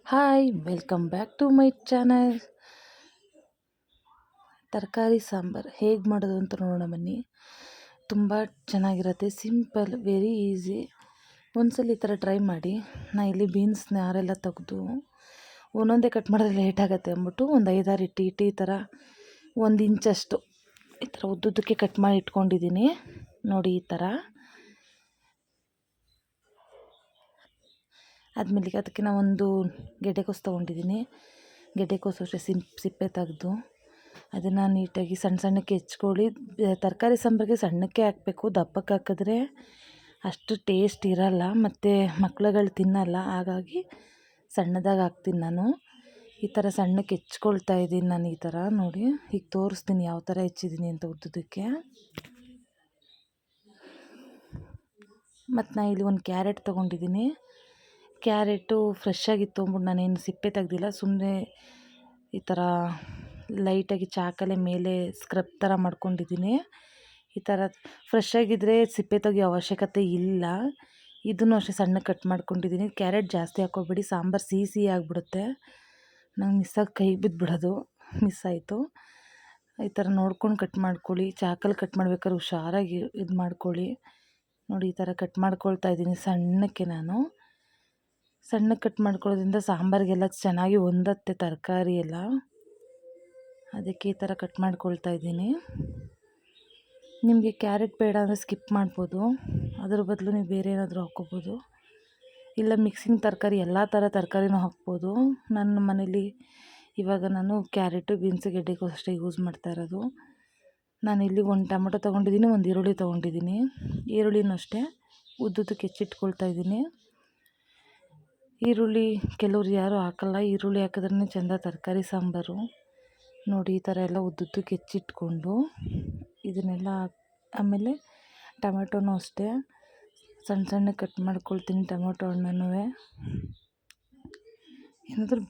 Hi welcome back to my channel. ತರಕಾರಿ ಸಾಂಬಾರು ಹೇಗೆ ಮಾಡೋದು ಅಂತ ನೋಡೋಣ ಬನ್ನಿ. ತುಂಬ ಚೆನ್ನಾಗಿರುತ್ತೆ, ಸಿಂಪಲ್, ವೆರಿ ಈಸಿ. ಒಂದ್ಸಲ ಈ ಥರ ಟ್ರೈ ಮಾಡಿ. ನಾ ಇಲ್ಲಿ ಬೀನ್ಸ್ನ ನಾರೆಲ್ಲ ತೆಗೆದು ಒಂದೊಂದೇ ಕಟ್ ಮಾಡಿದ್ರೆ ಲೇಟ್ ಆಗುತ್ತೆ ಅಂದ್ಬಿಟ್ಟು ಒಂದು 5-6 ಇಟ್ಟು ಈ ಥರ 1 ಇಂಚಷ್ಟು ಈ ಥರ ಉದ್ದುದ್ದಕ್ಕೆ ಕಟ್ ಮಾಡಿ ಇಟ್ಕೊಂಡಿದ್ದೀನಿ ನೋಡಿ. ಈ ಥರ ಆದಮೇಲೆ ಅದಕ್ಕೆ ನಾನು ಒಂದು ಗೆಡ್ಡೆಕೋಸು ತೊಗೊಂಡಿದ್ದೀನಿ. ಗೆಡ್ಡೆಕೋಸು ಅಷ್ಟೇ ಸಿಪ್ಪೆ ತೆಗೆದು ಅದನ್ನು ನೀಟಾಗಿ ಸಣ್ಣ ಸಣ್ಣಕ್ಕೆ ಹೆಚ್ಕೊಳ್ಳಿ. ತರಕಾರಿ ಸಾಂಬಾರಿಗೆ ಸಣ್ಣಕ್ಕೆ ಹಾಕಬೇಕು, ದಪ್ಪಕ್ಕೆ ಹಾಕಿದ್ರೆ ಅಷ್ಟು ಟೇಸ್ಟ್ ಇರಲ್ಲ ಮತ್ತು ಮಕ್ಳುಗಳು ತಿನ್ನಲ್ಲ. ಹಾಗಾಗಿ ಸಣ್ಣದಾಗಿ ಹಾಕ್ತೀನಿ ನಾನು. ಈ ಥರ ಸಣ್ಣಕ್ಕೆ ಹೆಚ್ಕೊಳ್ತಾ ಇದ್ದೀನಿ ನಾನು. ಈ ಥರ ನೋಡಿ, ಈಗ ತೋರಿಸ್ತೀನಿ ಯಾವ ಥರ ಹೆಚ್ಚಿದ್ದೀನಿ ಅಂತ ಉದ್ದುದಕ್ಕೆ. ಮತ್ತು ನಾನು ಇಲ್ಲಿ ಒಂದು ಕ್ಯಾರೆಟ್ ತೊಗೊಂಡಿದ್ದೀನಿ. ಕ್ಯಾರೆಟು ಫ್ರೆಶ್ ಆಗಿತ್ತು ಅಂದ್ಬಿಟ್ಟು ನಾನೇನು ಸಿಪ್ಪೆ ತೆಗ್ದಿಲ್ಲ, ಸುಮ್ಮನೆ ಈ ಥರ ಲೈಟಾಗಿ ಚಾಕಲ್ಲೇ ಮೇಲೆ ಸ್ಕ್ರಬ್ ಥರ ಮಾಡ್ಕೊಂಡಿದ್ದೀನಿ. ಈ ಥರ ಫ್ರೆಶ್ ಆಗಿದ್ದರೆ ಸಿಪ್ಪೆ ತೆಗಿಯೋ ಅವಶ್ಯಕತೆ ಇಲ್ಲ. ಇದನ್ನು ಅಷ್ಟೇ ಸಣ್ಣಗೆ ಕಟ್ ಮಾಡ್ಕೊಂಡಿದ್ದೀನಿ. ಕ್ಯಾರೆಟ್ ಜಾಸ್ತಿ ಹಾಕ್ಕೋಬೇಡಿ, ಸಾಂಬಾರು ಸಿಹಿ ಆಗಿಬಿಡುತ್ತೆ. ನಂಗೆ ಮಿಸ್ಸಾಗಿ ಕೈ ಬಿದ್ದುಬಿಡೋದು ಮಿಸ್ ಆಯಿತು. ಈ ಥರ ನೋಡ್ಕೊಂಡು ಕಟ್ ಮಾಡ್ಕೊಳ್ಳಿ. ಚಾಕಲ್ಲಿ ಕಟ್ ಮಾಡ್ಬೇಕಾದ್ರೆ ಹುಷಾರಾಗಿ ಇದು ಮಾಡ್ಕೊಳ್ಳಿ. ನೋಡಿ, ಈ ಥರ ಕಟ್ ಮಾಡ್ಕೊಳ್ತಾ ಇದ್ದೀನಿ ಸಣ್ಣಕ್ಕೆ. ನಾನು ಸಣ್ಣಕ್ಕೆ ಕಟ್ ಮಾಡ್ಕೊಳ್ಳೋದ್ರಿಂದ ಸಾಂಬಾರಿಗೆಲ್ಲ ಚೆನ್ನಾಗಿ ಹೊಂದತ್ತೆ ತರಕಾರಿ ಎಲ್ಲ. ಅದಕ್ಕೆ ಈ ಥರ ಕಟ್ ಮಾಡ್ಕೊಳ್ತಾ ಇದ್ದೀನಿ. ನಿಮಗೆ ಕ್ಯಾರೆಟ್ ಬೇಡ ಅಂದರೆ ಸ್ಕಿಪ್ ಮಾಡ್ಬೋದು, ಅದ್ರ ಬದಲು ನೀವು ಬೇರೆ ಏನಾದರೂ ಹಾಕ್ಕೋಬೋದು. ಇಲ್ಲ ಮಿಕ್ಸಿಂಗ್ ತರಕಾರಿ ಎಲ್ಲ ಥರ ತರಕಾರಿನೂ ಹಾಕ್ಬೋದು. ನನ್ನ ಮನೇಲಿ ಇವಾಗ ನಾನು ಕ್ಯಾರೆಟು, ಬೀನ್ಸು, ಗೆಡ್ಡೆಕೋಸು ಅಷ್ಟೇ ಯೂಸ್ ಮಾಡ್ತಾ ಇರೋದು. ನಾನಿಲ್ಲಿ 1 ಟೊಮೆಟೊ ತೊಗೊಂಡಿದ್ದೀನಿ, 1 ಈರುಳ್ಳಿ ತೊಗೊಂಡಿದ್ದೀನಿ. ಈರುಳ್ಳಿನೂ ಅಷ್ಟೇ ಉದ್ದುದಕ್ಕೆ ಹೆಚ್ಚಿಟ್ಕೊಳ್ತಾ ಇದ್ದೀನಿ. ಈರುಳ್ಳಿ ಕೆಲವ್ರು ಯಾರೂ ಹಾಕಲ್ಲ, ಈರುಳ್ಳಿ ಹಾಕಿದ್ರೇ ಚೆಂದ ತರಕಾರಿ ಸಾಂಬಾರು. ನೋಡಿ, ಈ ಥರ ಎಲ್ಲ ಉದ್ದುದ್ದಕ್ಕೆ ಹೆಚ್ಚಿಟ್ಕೊಂಡು ಇದನ್ನೆಲ್ಲ ಆಮೇಲೆ ಟೊಮೆಟೊನೂ ಅಷ್ಟೇ ಸಣ್ಣ ಸಣ್ಣ ಕಟ್ ಮಾಡ್ಕೊಳ್ತೀನಿ. ಟೊಮೆಟೊ ಹಣ್ಣನ್ನೂ ಏನಾದರೂ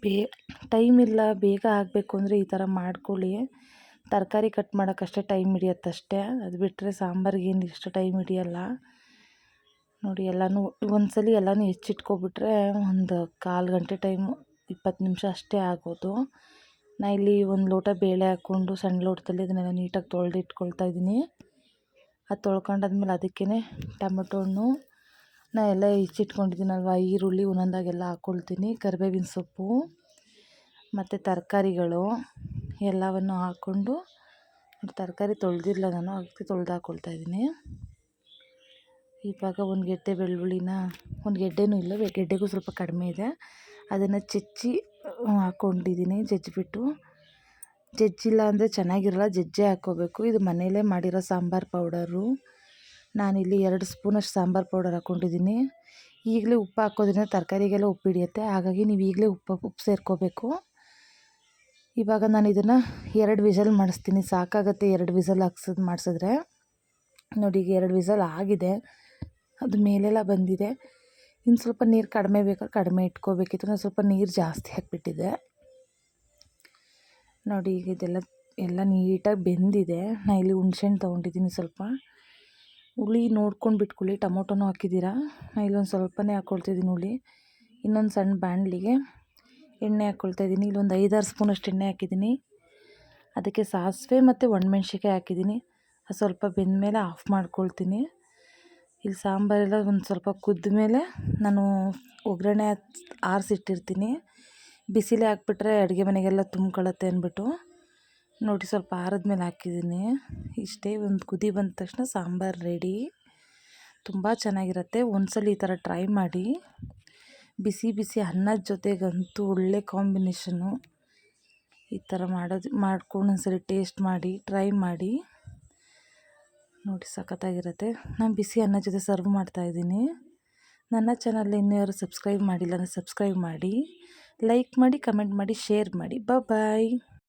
ಟೈಮ್ ಇಲ್ಲ, ಬೇಗ ಆಗಬೇಕು ಅಂದರೆ ಈ ಥರ ಮಾಡ್ಕೊಳ್ಳಿ. ತರಕಾರಿ ಕಟ್ ಮಾಡೋಕ್ಕಷ್ಟೇ ಟೈಮ್ ಹಿಡಿಯತ್ತಷ್ಟೇ, ಅದು ಬಿಟ್ಟರೆ ಸಾಂಬಾರಿಗೆ ಏನು ಇಷ್ಟು ಟೈಮ್ ಹಿಡಿಯಲ್ಲ. ನೋಡಿ, ಎಲ್ಲನೂ ಒಂದ್ಸಲ ಎಲ್ಲನೂ ಹೆಚ್ಚಿಟ್ಕೊಬಿಟ್ರೆ ಒಂದು 1/4 ಗಂಟೆ ಟೈಮು, 20 ನಿಮಿಷ ಅಷ್ಟೇ ಆಗೋದು. ನಾನು ಇಲ್ಲಿ 1 ಲೋಟ ಬೇಳೆ ಹಾಕ್ಕೊಂಡು ಸಣ್ಣ ಲೋಟದಲ್ಲಿ ಅದನ್ನೆಲ್ಲ ನೀಟಾಗಿ ತೊಳೆದಿಟ್ಕೊಳ್ತಾ ಇದ್ದೀನಿ. ಅದು ತೊಳ್ಕೊಂಡಾದ್ಮೇಲೆ ಅದಕ್ಕೇ ಟೊಮೆಟೊ ಹಣ್ಣು ನಾನು ಎಲ್ಲ ಹೆಚ್ಚಿಟ್ಕೊಂಡಿದ್ದೀನಲ್ವ, ಈರುಳ್ಳಿ ಒಂದೊಂದಾಗೆಲ್ಲ ಹಾಕ್ಕೊಳ್ತೀನಿ. ಕರಿಬೇವಿನ ಸೊಪ್ಪು ಮತ್ತು ತರಕಾರಿಗಳು ಎಲ್ಲವನ್ನು ಹಾಕ್ಕೊಂಡು, ತರಕಾರಿ ತೊಳೆದಿಲ್ಲ ನಾನು, ಅದಕ್ಕೆ ತೊಳೆದು ಹಾಕ್ಕೊಳ್ತಾ ಇದ್ದೀನಿ. ಇವಾಗ 1 ಗೆಡ್ಡೆ ಬೆಳ್ಳುಳ್ಳಿನ, 1 ಗೆಡ್ಡೆನೂ ಇಲ್ಲ, ಗೆಡ್ಡೆಗೂ ಸ್ವಲ್ಪ ಕಡಿಮೆ ಇದೆ, ಅದನ್ನು ಜಜ್ಜಿ ಹಾಕ್ಕೊಂಡಿದ್ದೀನಿ. ಜಜ್ಜಿಬಿಟ್ಟು, ಜಜ್ಜಿಲ್ಲ ಅಂದರೆ ಚೆನ್ನಾಗಿರಲ್ಲ, ಜಜ್ಜೆ ಹಾಕ್ಕೋಬೇಕು. ಇದು ಮನೆಯಲ್ಲೇ ಮಾಡಿರೋ ಸಾಂಬಾರು ಪೌಡರು. ನಾನಿಲ್ಲಿ 2 ಸ್ಪೂನಷ್ಟು ಸಾಂಬಾರು ಪೌಡರ್ ಹಾಕ್ಕೊಂಡಿದ್ದೀನಿ. ಈಗಲೇ ಉಪ್ಪು ಹಾಕೋದ್ರಿಂದ ತರಕಾರಿಗೆಲ್ಲ ಉಪ್ಪು ಹಿಡಿಯುತ್ತೆ, ಹಾಗಾಗಿ ನೀವು ಈಗಲೇ ಉಪ್ಪು ಸೇರ್ಕೋಬೇಕು. ಇವಾಗ ನಾನು ಇದನ್ನು 2 ವಿಸಲ್ ಮಾಡಿಸ್ತೀನಿ, ಸಾಕಾಗುತ್ತೆ 2 ವಿಸಲ್ ಮಾಡಿಸಿದ್ರೆ. ನೋಡಿ, ಈಗ 2 ವಿಸಲ್ ಆಗಿದೆ, ಅದು ಮೇಲೆಲ್ಲ ಬಂದಿದೆ. ಇನ್ನು ಸ್ವಲ್ಪ ನೀರು ಕಡಿಮೆ ಬೇಕಾದ್ರೆ ಕಡಿಮೆ ಇಟ್ಕೋಬೇಕಿತ್ತು, ನಾನು ಸ್ವಲ್ಪ ನೀರು ಜಾಸ್ತಿ ಹಾಕಿಬಿಟ್ಟಿದ್ದೆ. ನೋಡಿ, ಈಗ ಇದೆಲ್ಲ ನೀಟಾಗಿ ಬೆಂದಿದೆ. ನಾನು ಇಲ್ಲಿ ಹುಣ್ಸೆಹಣ್ಣು ತೊಗೊಂಡಿದ್ದೀನಿ, ಸ್ವಲ್ಪ ಹುಳಿ ನೋಡ್ಕೊಂಡು ಬಿಟ್ಕೊಳ್ಳಿ. ಟೊಮೊಟೊನೂ ಹಾಕಿದ್ದೀರಾ, ನಾನು ಇಲ್ಲೊಂದು ಸ್ವಲ್ಪನೇ ಹಾಕ್ಕೊಳ್ತಿದ್ದೀನಿ ಹುಳಿ. ಇನ್ನೊಂದು ಸಣ್ಣ ಬಾಣಲಿಗೆ ಎಣ್ಣೆ ಹಾಕ್ಕೊಳ್ತಾಯಿದ್ದೀನಿ. ಇಲ್ಲೊಂದು 5-6 ಸ್ಪೂನಷ್ಟು ಎಣ್ಣೆ ಹಾಕಿದ್ದೀನಿ. ಅದಕ್ಕೆ ಸಾಸಿವೆ ಮತ್ತು ಒಣಮೆಣ್ಸಿಕಾಯಿ ಹಾಕಿದ್ದೀನಿ. ಅದು ಸ್ವಲ್ಪ ಬೆಂದ ಮೇಲೆ ಆಫ್ ಮಾಡ್ಕೊಳ್ತೀನಿ. ಇಲ್ಲಿ ಸಾಂಬಾರೆಲ್ಲ ಒಂದು ಸ್ವಲ್ಪ ಕುದ್ದ ಮೇಲೆ ನಾನು ಒಗ್ಗರಣೆ ಆರಿಸಿಟ್ಟಿರ್ತೀನಿ. ಬಿಸಿಲೇ ಹಾಕ್ಬಿಟ್ರೆ ಅಡುಗೆ ಮನೆಗೆಲ್ಲ ತುಂಬ್ಕೊಳ್ಳುತ್ತೆ ಅಂದ್ಬಿಟ್ಟು ನೋಡಿ, ಸ್ವಲ್ಪ ಆರಿದ್ಮೇಲೆ ಹಾಕಿದ್ದೀನಿ. ಇಷ್ಟೇ, ಒಂದು ಕುದಿ ಬಂದ ತಕ್ಷಣ ಸಾಂಬಾರು ರೆಡಿ. ತುಂಬ ಚೆನ್ನಾಗಿರುತ್ತೆ, ಒಂದ್ಸಲ ಈ ಥರ ಟ್ರೈ ಮಾಡಿ. ಬಿಸಿ ಬಿಸಿ ಅನ್ನದ ಜೊತೆಗಂತೂ ಒಳ್ಳೆ ಕಾಂಬಿನೇಷನ್ನು. ಈ ಥರ ಮಾಡ್ಕೊಂಡು ಒಂದ್ಸರಿ ಟೇಸ್ಟ್ ಮಾಡಿ, ಟ್ರೈ ಮಾಡಿ ನೋಡಿ, ಸಖತ್ತಾಗಿರುತ್ತೆ. ನಾನು ಬಿಸಿ ಅನ್ನ ಜೊತೆ ಸರ್ವ್ ಮಾಡ್ತಾಯಿದ್ದೀನಿ. ನನ್ನ ಚಾನಲ್ ಇನ್ನೂ ಯಾರು ಸಬ್ಸ್ಕ್ರೈಬ್ ಮಾಡಿಲ್ಲ ಅಂದರೆ ಸಬ್ಸ್ಕ್ರೈಬ್ ಮಾಡಿ, ಲೈಕ್ ಮಾಡಿ, ಕಮೆಂಟ್ ಮಾಡಿ, ಶೇರ್ ಮಾಡಿ. ಬಾಯ್.